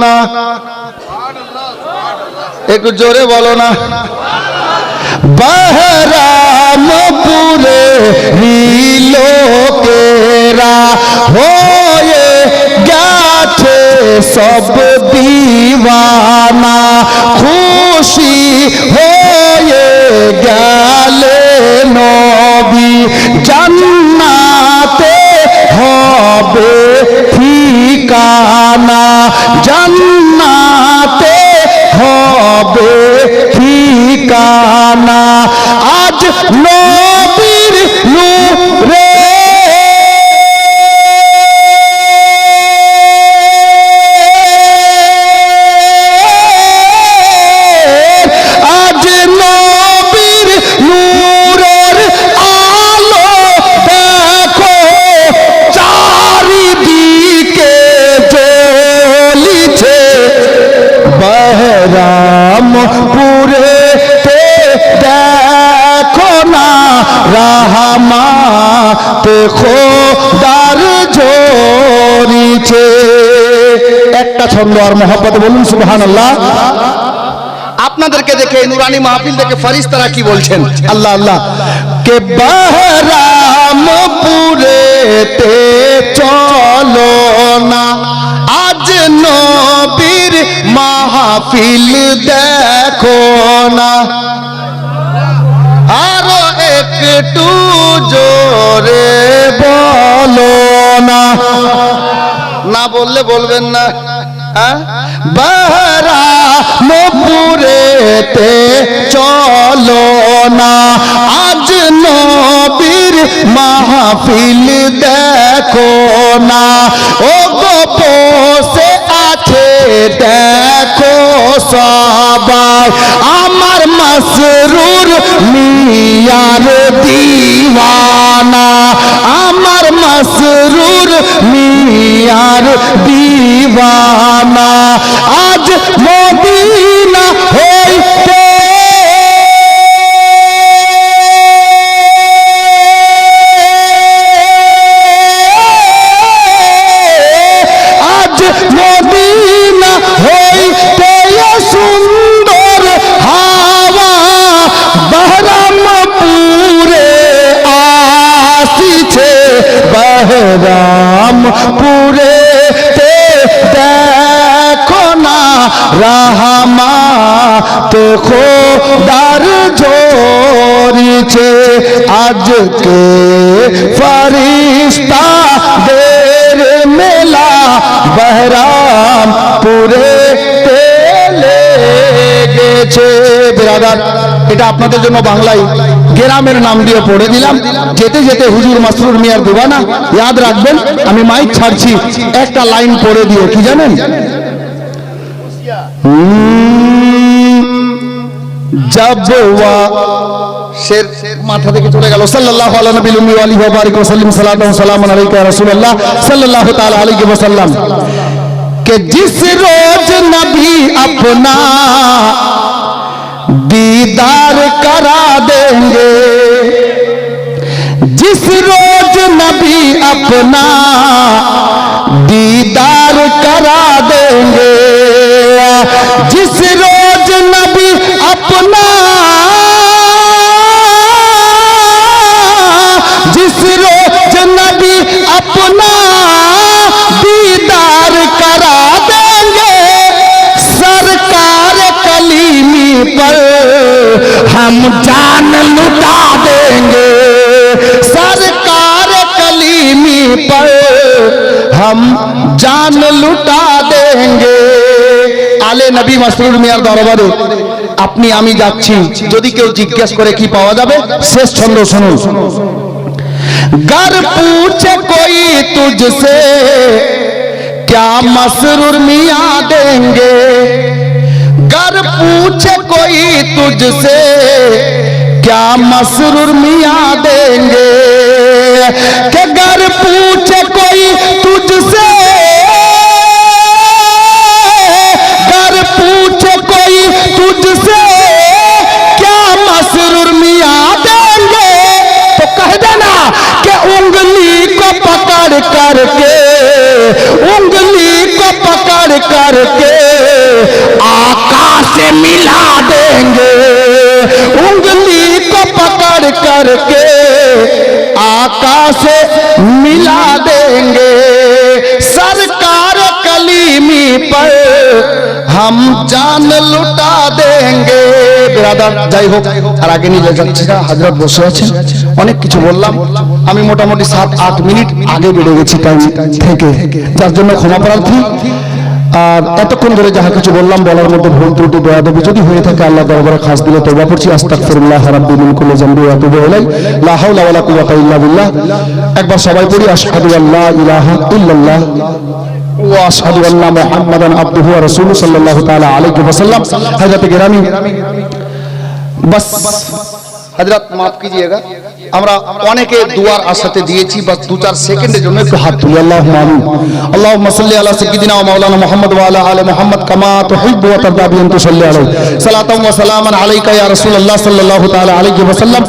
না, একটু জোরে বলো না। বহরামপুরে লোকেরা হয়ে গেছে সব দিওয়ানা, খুশি হয়ে গেলে নবী জান্নাতে হবে ঠিকানা, জান্নাতে হবে ঠিকানা। আজ নবীর নূরে পুরে দেখো না রাহমাতে খোদার ঝরিছে। একটা ছন্দ আর মহব্বতে বলুন সুবহানাল্লাহ। আপনাদেরকে দেখে নুরানি মাহফিল দেখে ফেরেশতারা কি বলছেন? আল্লাহ আল্লাহ। কে বহরামপুরেতে চলো না, আজ নবীর মাহফিল দেখো না, আরো একটু জোরে বলো না, না বললে বলবেন না। বহরামপুরেতে চলো না, আজ নবীর মাহফিল দেখো না, ও গো বসে আছে দেখো সবাই আমার মাসরুর মিয়ার দিওয়ানা, আমার মাসরুর মিয়ার দিওয়ানা। আজ মদিনা হইতে মদিনা হইতে সুন্দর হাওয়া বহরামপুরে আসিছে, বহরামপুরে দেখো না রাহমাতে খোদার ঝরিছে। আজকে ফেরেশতাদের মেলা বহরামপুরে লেগেছে। বিরাদার, এটা আপনাদের জন্য বাংলায় গ্রামের নাম দিয়ে পড়ে দিলাম। যেতে যেতে হুজুর মাসরুর মিয়ার দিওয়ানা ইয়াদ রাখবেন। আমি মাইক ছাড়ছি, একটা লাইন পড়ে দিয়ে কি জানেন? জবওয়া শের মাথা থেকে চলে গেল। সাল্লাল্লাহু আলা নবিল উম্মি ওয়া আলিহি ওয়া বারিক ওয়া সাল্লিম। সালাতু ওয়া সালামুন আলাইকা ইয়া রাসূলুল্লাহ सल्लल्लाहु ताला अलैहि वसल्लम। कि जिस रोज नबी अपना दीदार करा देंगे, जिस रोज नबी अपना दीदार करा देंगे, जिस रोज नबी अपना, जिस रोज नबी अपना दीदार करा देंगे, सरकार कलीमी पर हम जान लुटा देंगे, सरकार कलीमी पर हम जान लुटा देंगे। আলে নবী মাসরুর মিয়ার দরবারে আপনি আমি যাচ্ছি, যদি কেউ জিজ্ঞেস করে কি পাওয়া যাবে, শেষ ছন্দ শুনুন। गर पूछे कोई तुझसे क्या मसरूर मियाँ देंगे, गर पूछे कोई तुझसे क्या मसरूर मियाँ देंगे, कि गर पूछे कोई तुझसे, गर पूछे कोई तुझसे क्या मसरूर मियाँ देंगे, तो कह देना कि उंगली को पकड़ करके, उंगली को पकड़ करके आका से मिला देंगे, उंगली को पकड़ करके आका से मिला देंगे, सरकार कलीमी पर हम जान लुटा देंगे। बिरादर যাই হোক, আর আগে নিয়ে যাচ্ছি না, হযরত বসে আছেন, অনেক কিছু বললাম আমি, মোটামুটি 7-8 মিনিট আগে বেড়ে গেছি টাইম থেকে, যার জন্য ক্ষমা প্রার্থী। আর এতক্ষণ ধরে যাহা কিছু বললাম বলার মধ্যে ভুল ত্রুটি বেয়াদবি যদি হয়ে থাকে আল্লাহ দরবারে খাস দিলে তওবা করছি। আস্তাগফিরুল্লাহ রাব্বি মিন কুল্লি যামবি ওয়া আতুবু ইলাইহি, লা হাওলা ওয়ালা কুওয়াতা ইল্লা বিল্লাহ। একবার সবাই পড়ি, আশহাদু আল্লা ইলাহা ইল্লাল্লাহ ওয়া আশহাদু আন্না মুহাম্মাদান আবদুহু ওয়া রাসূলুহু সাল্লাল্লাহু তাআলা আলাইহি ওয়া সাল্লাম। হযরত গিরামি बस हजरत माफ कीजिएगा, আমরা অনেকে দুয়ার আশাতে দিয়েছি, বাস 2-4 সেকেন্ডের জন্য একটু হাত তুলি। আল্লাহুম্মা আমিন। আল্লাহুম্মা সাল্লি আলা সাইয়্যিদিনা ওয়া মাওলানা মুহাম্মদ ওয়া আলা আলি মুহাম্মদ কামা তুহিব্বু ওয়া তারদা বিন তুসাল্লি আলাইহি, সালাতাম ওয়া সালামান আলাইকা ইয়া রাসূলুল্লাহ সাল্লাল্লাহু তাআলা আলাইহি ওয়া সাল্লাম।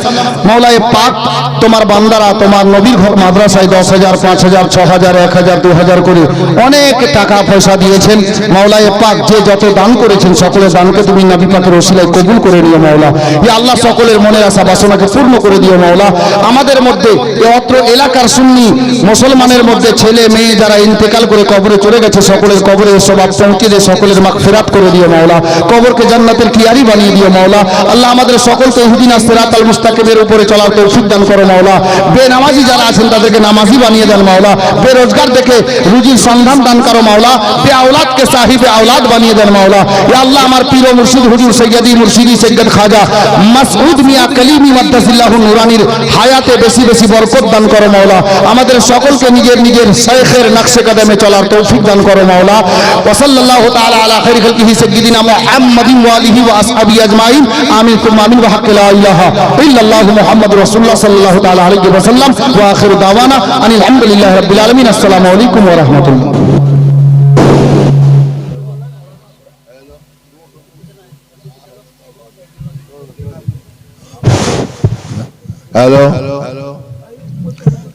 মাওলায়ে পাক, তোমার বান্দারা তোমার নবীর ঘর মাদ্রাসায় 10,000, 5,000, 6,000, 1,000, 2,000 করে অনেক টাকা পয়সা দিয়েছেন। মাওলায়ে পাক, যে যত দান করেছেন সকলের দানকে তুমি নবী পাকের ওসিলায় কবুল করে নিও মাওলা। ইয়া আল্লাহ, সকলের মনের আশা বাসনাকে পূর্ণ করে দিও মাওলা। আমাদের মধ্যে এই অত্র এলাকার সুন্নি মুসলমানের মধ্যে ছেলে মেয়ে যারা ইন্তেকাল করে কবরে চলে গেছে, সকলের কবরে সওয়াব পৌঁছে দিয়ে সকলের মাগফিরাত করে দিও মাওলা। কবরকে জান্নাতের কিয়ারি বানিয়ে দিও মাওলা। আল্লাহ, আমাদের সকলকে ইহদিনাস সিরাতাল মুস্তাকিমের উপরে চলার তৌফিক দান করো মাওলা। বেনামাজি যারা আছেন তাদেরকে নামাজি বানিয়ে দেন মাওলা। বেরোজগার দেখে রুজির সন্ধান দান করো মাওলা। বে আওলাদকে সাহিবে আওলাদ বানিয়ে দেন মাওলা। ইয়া আল্লাহ, আমার পীর ও মুর্শিদ হুজুর সৈয়দি মুর্শিদি সৈয়দ খাজা মাসউদ মিয়া কালিমি মাদ্দাসিল্লাহু নুরানির হায়াতে বেশি বেশি বরকত দান করো মাওলা। আমাদের সকলকে নিজের নিজের শাইখের নকশে কদমে চলার তৌফিক দান করো মাওলা। ওয়া সাল্লাল্লাহু তাআলা আলা খাইরি খালকিহি সাইয়্যিদিনা মুহাম্মাদিন ওয়া আলিহি ওয়া আসহাবিহি আজমাইন, আমিন সুম্মা আমিন। ওয়া হাক্কা লা ইলাহা ইল্লাল্লাহু মুহাম্মাদুর রাসূলুল্লাহ সাল্লাল্লাহু তাআলা আলাইহি ওয়া সাল্লাম। ওয়া আখিরু দাওয়ানা আনিল হামদুলিল্লাহি রাব্বিল আলামিন। আসসালামু আলাইকুম ওয়া রাহমাতুল্লাহ। हेलो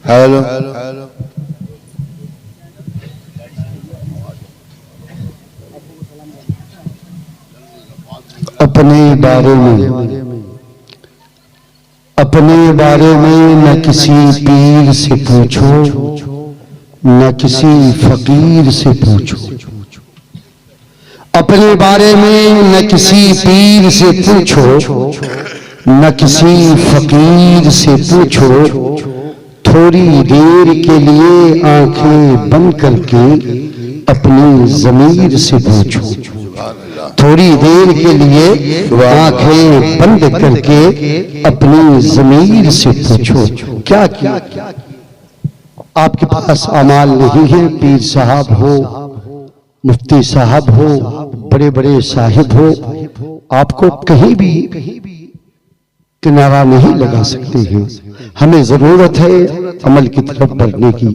हेलो, अपने बारे में न किसी पीर से पूछो, न किसी फकीर से पूछो। अपने बारे में न किसी पीर से पूछो, न किसी फकीर से पूछो। थोड़ी देर के लिए आंखें बंद करके अपनी ज़मीर से पूछो। थोड़ी देर के लिए आंखें बंद करके अपनी ज़मीर से पूछो, क्या किया? आपके पास अमाल नहीं है, पीर साहब हो, मुफ्ती साहब हो, बड़े बड़े साहिब हो, आपको कहीं भी किनारा नहीं लगा सकते हैं। हमें जरूरत है अमल की तरफ बढ़ने की।